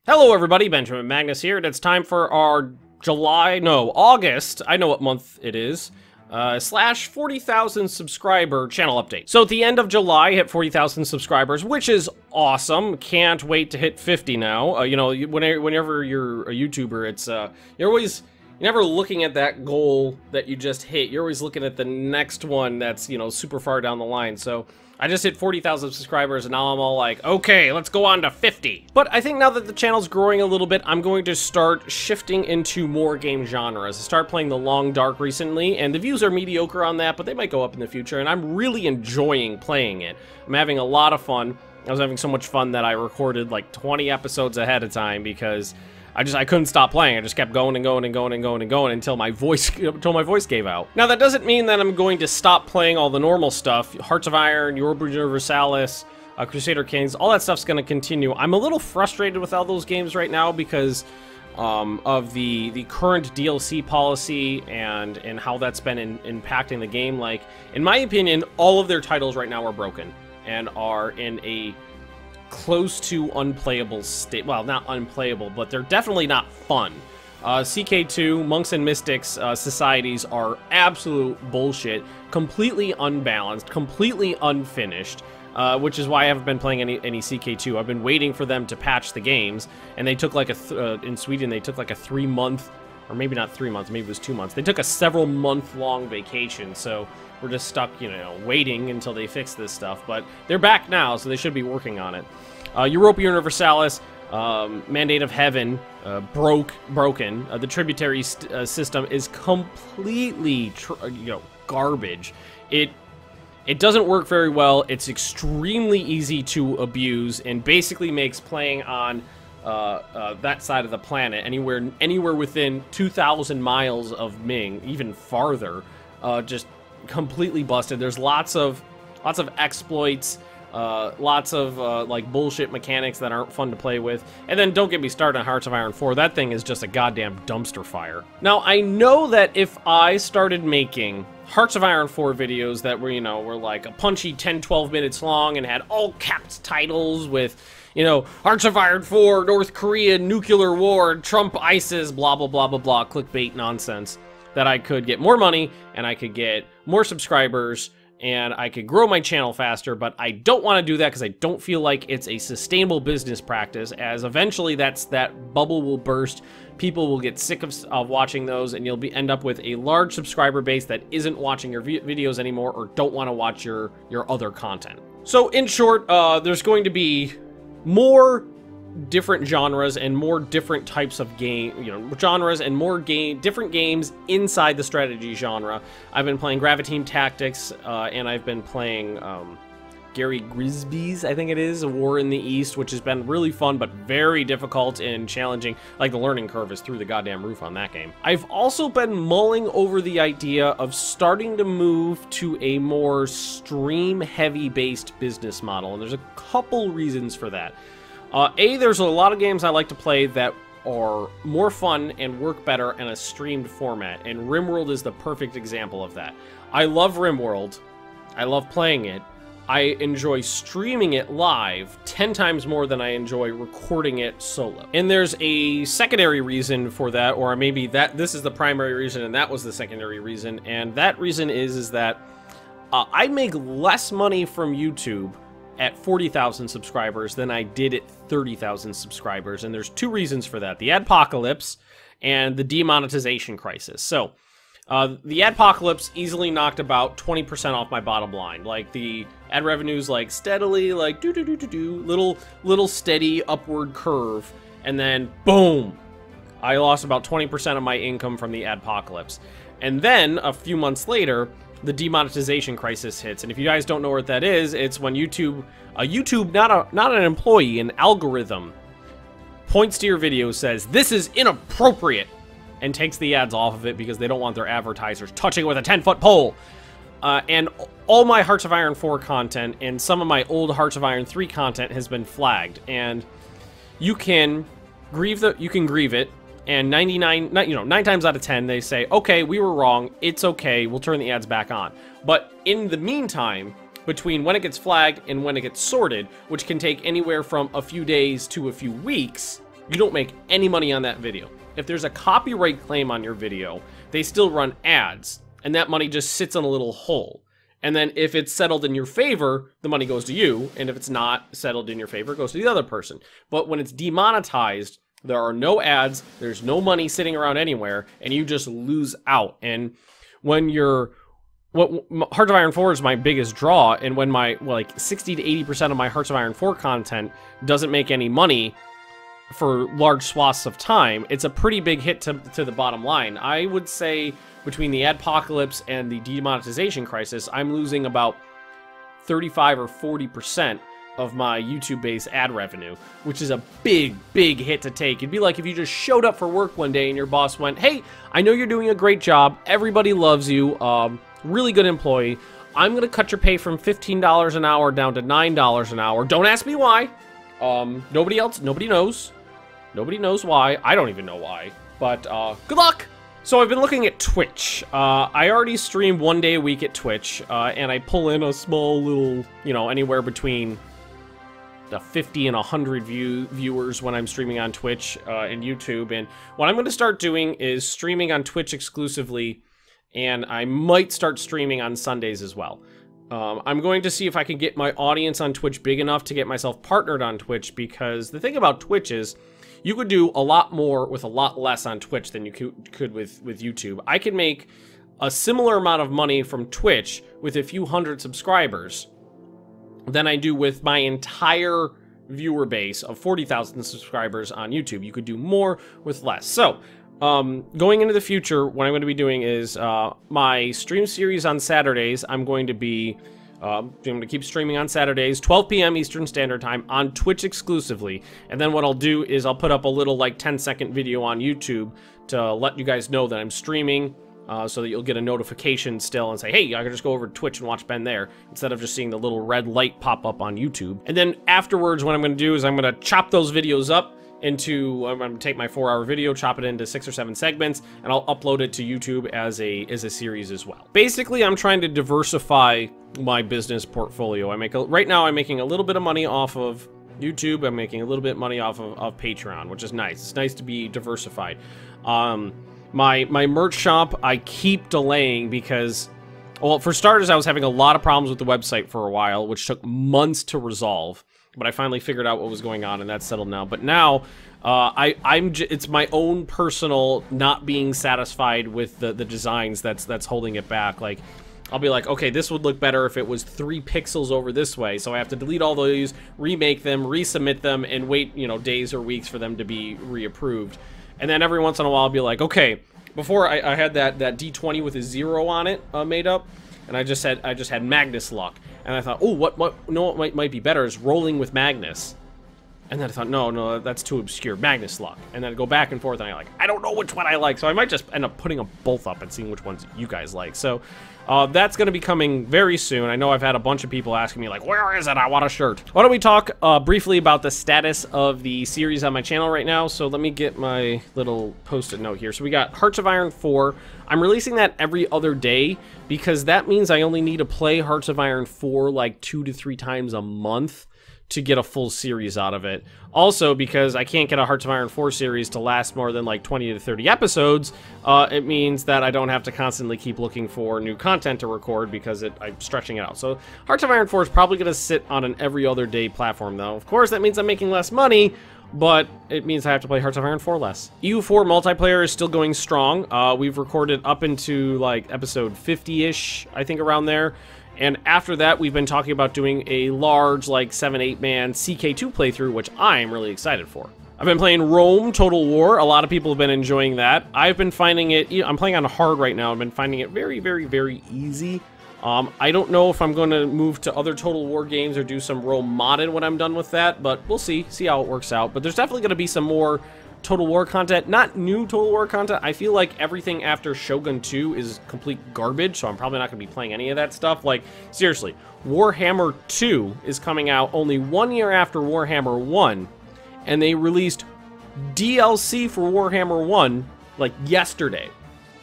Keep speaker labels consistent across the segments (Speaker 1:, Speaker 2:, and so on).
Speaker 1: Hello everybody, Benjamin Magnus here, and it's time for our August, I know what month it is, slash 40,000 subscriber channel update. So at the end of July, I hit 40,000 subscribers, which is awesome. Can't wait to hit 50 now. You know, whenever you're a YouTuber, it's, you're never looking at that goal that you just hit. You're always looking at the next one that's, you know, super far down the line. So I just hit 40,000 subscribers and now I'm all like, okay, let's go on to 50. But I think now that the channel's growing a little bit, I'm going to start shifting into more game genres. I started playing The Long Dark recently, and the views are mediocre on that, but they might go up in the future, and I'm really enjoying playing it. I'm having a lot of fun. I was having so much fun that I recorded like 20 episodes ahead of time because I couldn't stop playing. I just kept going and going and going and going and going until my voice gave out. Now that doesn't mean that I'm going to stop playing all the normal stuff. Hearts of Iron, Europa Universalis, Crusader Kings, all that stuff's going to continue. I'm a little frustrated with all those games right now because of the current DLC policy and how that's been impacting the game. Like, in my opinion, all of their titles right now are broken and are in a close to unplayable state. Well, not unplayable, but they're definitely not fun. CK2, Monks and Mystics societies are absolute bullshit, completely unbalanced, completely unfinished, which is why I haven't been playing any CK2. I've been waiting for them to patch the games, and they took like in Sweden, they took like a 3-month, or maybe not 3 months, maybe it was 2 months. They took a several month-long vacation, so we're just stuck, you know, waiting until they fix this stuff. But they're back now, so they should be working on it. Europa Universalis, Mandate of Heaven, broken. The tributary system is completely, garbage. It doesn't work very well. It's extremely easy to abuse, and basically makes playing on that side of the planet, anywhere within 2,000 miles of Ming, even farther, just completely busted. There's lots of exploits, lots of like bullshit mechanics that aren't fun to play with. And then don't get me started on Hearts of Iron 4. That thing is just a goddamn dumpster fire. Now, I know that if I started making Hearts of Iron 4 videos that were, you know, were like a punchy 10-12 minutes long and had all caps titles with, you know, Hearts of Iron 4, North Korea, nuclear war, Trump, ISIS, blah, blah, blah, blah, blah, clickbait nonsense, that I could get more money and I could get more subscribers and I could grow my channel faster. But I don't want to do that because I don't feel like it's a sustainable business practice, as eventually that bubble will burst. People will get sick of watching those, and you'll end up with a large subscriber base that isn't watching your videos anymore or don't want to watch your other content. So in short, there's going to be more different genres and more different types of genres and more different games inside the strategy genre. I've been playing Graviteam Tactics, and I've been playing Gary Grisby's, I think it is, A War in the East, which has been really fun but very difficult and challenging. Like, the learning curve is through the goddamn roof on that game. I've also been mulling over the idea of starting to move to a more stream-heavy based business model, and there's a couple reasons for that. There's a lot of games I like to play that are more fun and work better in a streamed format, and RimWorld is the perfect example of that. I love RimWorld. I love playing it. I enjoy streaming it live 10 times more than I enjoy recording it solo. And there's a secondary reason for that, or maybe this is the primary reason and that was the secondary reason, and that reason is that I make less money from YouTube at 40,000 subscribers than I did at 30,000 subscribers, and there's two reasons for that: the adpocalypse and the demonetization crisis. So the adpocalypse easily knocked about 20% off my bottom line. Like, the ad revenues like steadily, like little steady upward curve, and then boom, I lost about 20% of my income from the adpocalypse. And then a few months later, the demonetization crisis hits. And if you guys don't know what that is, it's when YouTube, not an employee, an algorithm, points to your video, says, "This is inappropriate," and takes the ads off of it because they don't want their advertisers touching it with a 10-foot pole. And all my Hearts of Iron 4 content and some of my old Hearts of Iron 3 content has been flagged. And you can grieve it. And 9 times out of 10, they say, okay, we were wrong, it's okay, we'll turn the ads back on. But in the meantime, between when it gets flagged and when it gets sorted, which can take anywhere from a few days to a few weeks, you don't make any money on that video. If there's a copyright claim on your video, they still run ads, and that money just sits in a little hole. And then if it's settled in your favor, the money goes to you, and if it's not settled in your favor, it goes to the other person. But when it's demonetized, there are no ads, there's no money sitting around anywhere, and you just lose out. And when Hearts of Iron 4 is my biggest draw, and when my, like, 60 to 80% of my Hearts of Iron 4 content doesn't make any money for large swaths of time, it's a pretty big hit to the bottom line. I would say between the adpocalypse and the demonetization crisis, I'm losing about 35 or 40% of my YouTube-based ad revenue, which is a big, big hit to take. It'd be like if you just showed up for work one day and your boss went, "Hey, I know you're doing a great job. Everybody loves you. Really good employee. I'm going to cut your pay from $15 an hour down to $9 an hour. Don't ask me why. Nobody knows. Nobody knows why. I don't even know why. But good luck." So I've been looking at Twitch. I already stream 1 day a week at Twitch, and I pull in a small little, you know, anywhere between the 50 and 100 viewers when I'm streaming on Twitch and YouTube. And what I'm going to start doing is streaming on Twitch exclusively, and I might start streaming on Sundays as well. I'm going to see if I can get my audience on Twitch big enough to get myself partnered on Twitch, because the thing about Twitch is you could do a lot more with a lot less on Twitch than you could with YouTube. I could make a similar amount of money from Twitch with a few hundred subscribers than I do with my entire viewer base of 40,000 subscribers on YouTube. You could do more with less. So, going into the future, what I'm going to be doing is my stream series on Saturdays. I'm going to keep streaming on Saturdays, 12 p.m. Eastern Standard Time on Twitch exclusively. And then what I'll do is I'll put up a little like 10-second video on YouTube to let you guys know that I'm streaming, so that you'll get a notification still and say, "Hey, I can just go over to Twitch and watch Ben there," instead of just seeing the little red light pop up on YouTube. And then afterwards, what I'm going to do is I'm going to chop those videos up into, I'm going to take my 4-hour video, chop it into 6 or 7 segments, and I'll upload it to YouTube as a series as well. Basically, I'm trying to diversify my business portfolio. Right now I'm making a little bit of money off of YouTube. I'm making a little bit of money off of Patreon, which is nice. It's nice to be diversified. My merch shop, I keep delaying because, well, for starters, I was having a lot of problems with the website for a while, which took months to resolve. But I finally figured out what was going on, and that's settled now. But now, it's my own personal not being satisfied with the designs that's holding it back. Like, I'll be like, okay, this would look better if it was 3 pixels over this way, so I have to delete all those, remake them, resubmit them, and wait, you know, days or weeks for them to be reapproved. And then every once in a while, I'll be like, okay, before I had that D20 with a 0 on it made up, and I just had Magnus luck. And I thought, oh, what might be better is rolling with Magnus. And then I thought, no, that's too obscure. Magnus luck. And then I go back and forth, and I'm like, I don't know which one I like. So I might just end up putting them both up and seeing which ones you guys like. So that's going to be coming very soon. I know I've had a bunch of people asking me, like, where is it? I want a shirt. Why don't we talk briefly about the status of the series on my channel right now? So let me get my little post-it note here. So we got Hearts of Iron 4. I'm releasing that every other day because that means I only need to play Hearts of Iron 4 like 2 to 3 times a month to get a full series out of it. Also, because I can't get a Hearts of Iron 4 series to last more than like 20 to 30 episodes, it means that I don't have to constantly keep looking for new content to record because I'm stretching it out. So Hearts of Iron 4 is probably going to sit on an every other day platform, though. Of course, that means I'm making less money, but it means I have to play Hearts of Iron 4 less. EU4 multiplayer is still going strong. We've recorded up into like episode 50-ish, I think, around there. And after that, we've been talking about doing a large, like, 7-8 man CK2 playthrough, which I'm really excited for. I've been playing Rome Total War. A lot of people have been enjoying that. I've been finding it, I'm playing on hard right now. I've been finding it very, very, very easy. I don't know if I'm going to move to other Total War games or do some Rome modded when I'm done with that, but we'll see how it works out. But there's definitely going to be some more Total War content, not new Total War content. I feel like everything after Shogun 2 is complete garbage, so I'm probably not going to be playing any of that stuff. Like, seriously, Warhammer 2 is coming out only 1 year after Warhammer 1, and they released DLC for Warhammer 1, like, yesterday.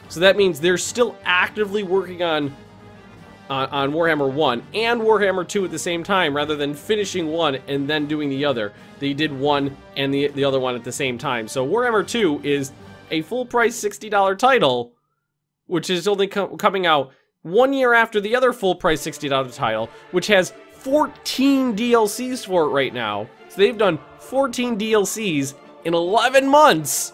Speaker 1: So that means they're still actively working on on Warhammer 1 and Warhammer 2 at the same time, rather than finishing one and then doing the other. They did one and the other one at the same time. So Warhammer 2 is a full price $60 title, which is only coming out 1 year after the other full price $60 title, which has 14 DLCs for it right now. So they've done 14 DLCs in 11 months.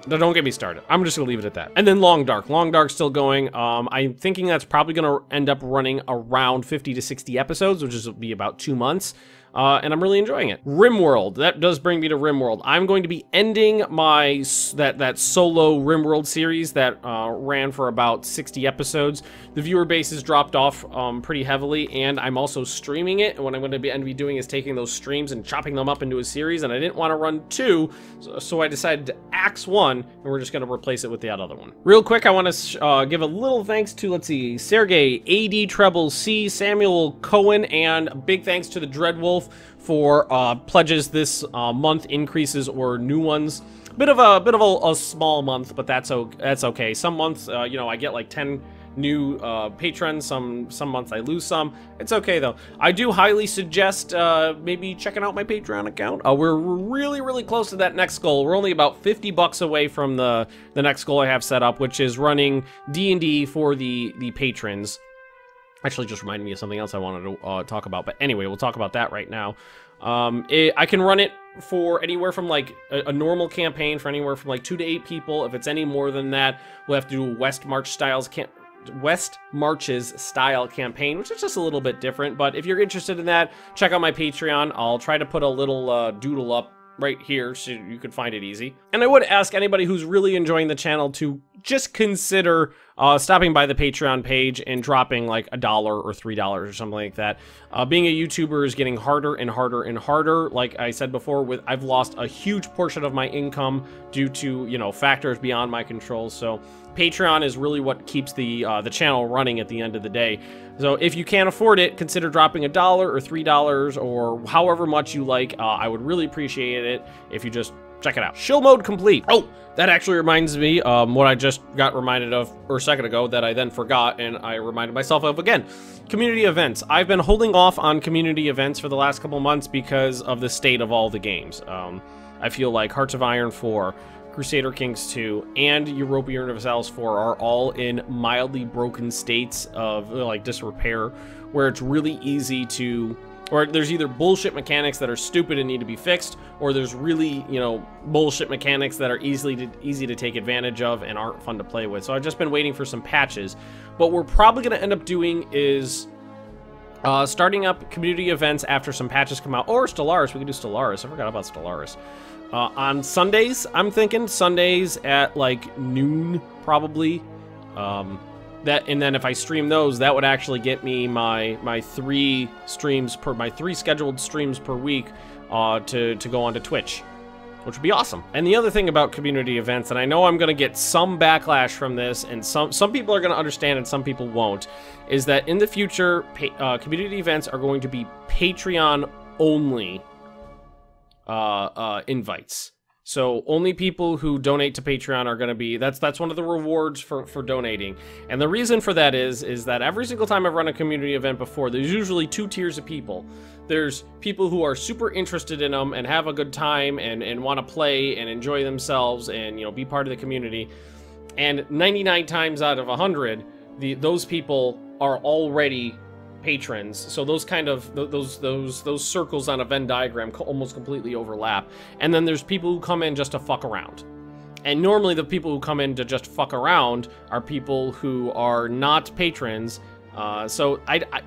Speaker 1: Don't get me started. I'm just gonna leave it at that. And then Long Dark. Long Dark's still going. I'm thinking that's probably gonna end up running around 50 to 60 episodes, which is be about 2 months. And I'm really enjoying it. RimWorld, that does bring me to RimWorld. I'm going to be ending my that solo RimWorld series that ran for about 60 episodes. The viewer base has dropped off pretty heavily, and I'm also streaming it. And what I'm going to be doing is taking those streams and chopping them up into a series. And I didn't want to run 2, so I decided to axe 1, and we're just going to replace it with the other one. Real quick, I want to give a little thanks to, let's see, Sergey, AD Treble C, Samuel Cohen, and a big thanks to the Dreadwolf for pledges this month, increases or new ones. Bit of a small month, but that's okay. Some months, you know, I get like 10 new patrons. Some months I lose some. It's okay though. I do highly suggest maybe checking out my Patreon account. We're really close to that next goal. We're only about 50 bucks away from the next goal I have set up, which is running D&D for the patrons. Actually, just reminded me of something else I wanted to talk about. But anyway, we'll talk about that right now. I can run it for anywhere from like a normal campaign for anywhere from like 2 to 8 people. If it's any more than that, we'll have to do a West Marches style campaign, which is just a little bit different. But if you're interested in that, check out my Patreon. I'll try to put a little doodle up right here so you can find it easy. And I would ask anybody who's really enjoying the channel to just consider stopping by the Patreon page and dropping like $1 or $3 or something like that. Being a YouTuber is getting harder and harder and harder. Like I said before, I've lost a huge portion of my income due to, you know, factors beyond my control. So Patreon is really what keeps the channel running at the end of the day. So if you can't afford it, consider dropping $1 or $3 or however much you like. I would really appreciate it if you just check it out. Shill mode complete. Oh, that actually reminds me what I just got reminded of a second ago that I then forgot and I reminded myself of again. Community events. I've been holding off on community events for the last couple months because of the state of all the games. I feel like Hearts of Iron 4, Crusader Kings 2, and Europa Universalis 4 are all in mildly broken states of like disrepair, where it's really easy to, or there's either bullshit mechanics that are stupid and need to be fixed, or there's really, you know, bullshit mechanics that are easy to take advantage of and aren't fun to play with. So I've just been waiting for some patches. What we're probably going to end up doing is starting up community events after some patches come out, or Stellaris. We can do Stellaris. I forgot about Stellaris. On Sundays, I'm thinking Sundays at like noon, probably. And then if I stream those, that would actually get me my 3 scheduled streams per week to go onto Twitch, which would be awesome. And the other thing about community events, and I know I'm going to get some backlash from this, and some people are going to understand and some people won't, is that in the future, community events are going to be Patreon only invites. So only people who donate to Patreon are going to be, that's one of the rewards for donating. And the reason for that is that every single time I've run a community event before, there's usually 2 tiers of people. There's people who are super interested in them and have a good time and want to play and enjoy themselves and, you know, be part of the community. And 99 times out of 100, those people are already patrons, so those kind of those circles on a Venn diagram almost completely overlap. And then there's people who come in just to fuck around, and normally the people who come in to just fuck around are people who are not patrons. So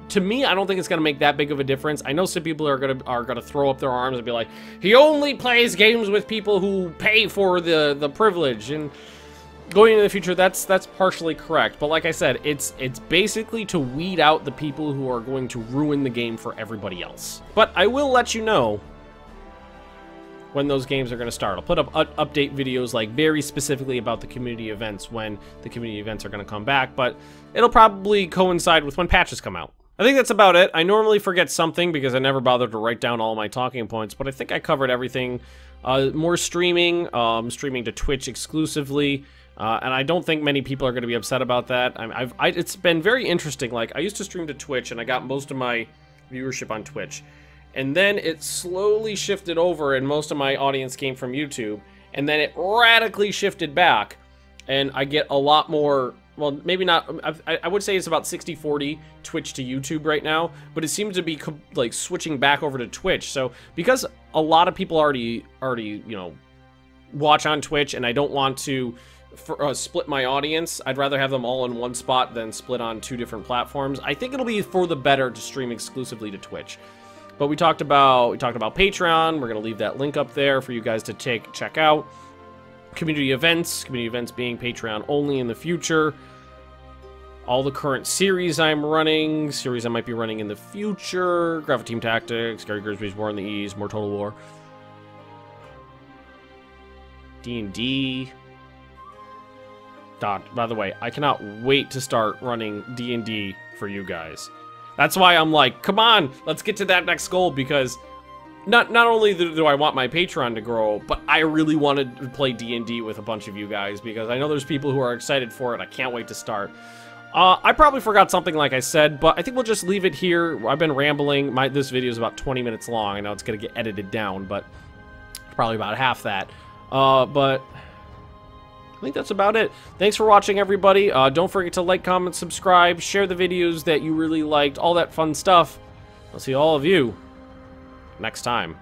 Speaker 1: to me, I don't think it's gonna make that big of a difference. I know some people are gonna throw up their arms and be like, he only plays games with people who pay for the privilege. And going into the future, that's partially correct, but like I said, it's basically to weed out the people who are going to ruin the game for everybody else. But I will let you know when those games are going to start. I'll put up update videos like very specifically about the community events when the community events are going to come back, but it'll probably coincide with when patches come out. I think that's about it. I normally forget something because I never bothered to write down all my talking points, but I think I covered everything. More streaming, streaming to Twitch exclusively. And I don't think many people are going to be upset about that. It's been very interesting. Like, I used to stream to Twitch, and I got most of my viewership on Twitch. And then it slowly shifted over, and most of my audience came from YouTube. And then it radically shifted back, and I get a lot more... Well, maybe not... I would say it's about 60-40 Twitch to YouTube right now, but it seems to be, like, switching back over to Twitch. So, because a lot of people already, you know, watch on Twitch, and I don't want to... split my audience. I'd rather have them all in one spot than split on 2 different platforms. I think it'll be for the better to stream exclusively to Twitch. But we talked about Patreon. We're gonna leave that link up there for you guys to check out. Community events being Patreon only in the future. All the current series I'm running, series I might be running in the future. Graphic Team Tactics, Gary Grisby's War on the East, more Total War. D&D. By the way, I cannot wait to start running D&D for you guys. That's why I'm like, come on, let's get to that next goal, because not only do I want my Patreon to grow, but I really wanted to play D&D with a bunch of you guys, because I know there's people who are excited for it. I can't wait to start. I probably forgot something, like I said, but I think we'll just leave it here. I've been rambling. This video is about 20 minutes long. I know it's going to get edited down, but probably about half that. But... I think that's about it. Thanks for watching, everybody. Don't forget to like, comment, subscribe, share the videos that you really liked, all that fun stuff. I'll see all of you next time.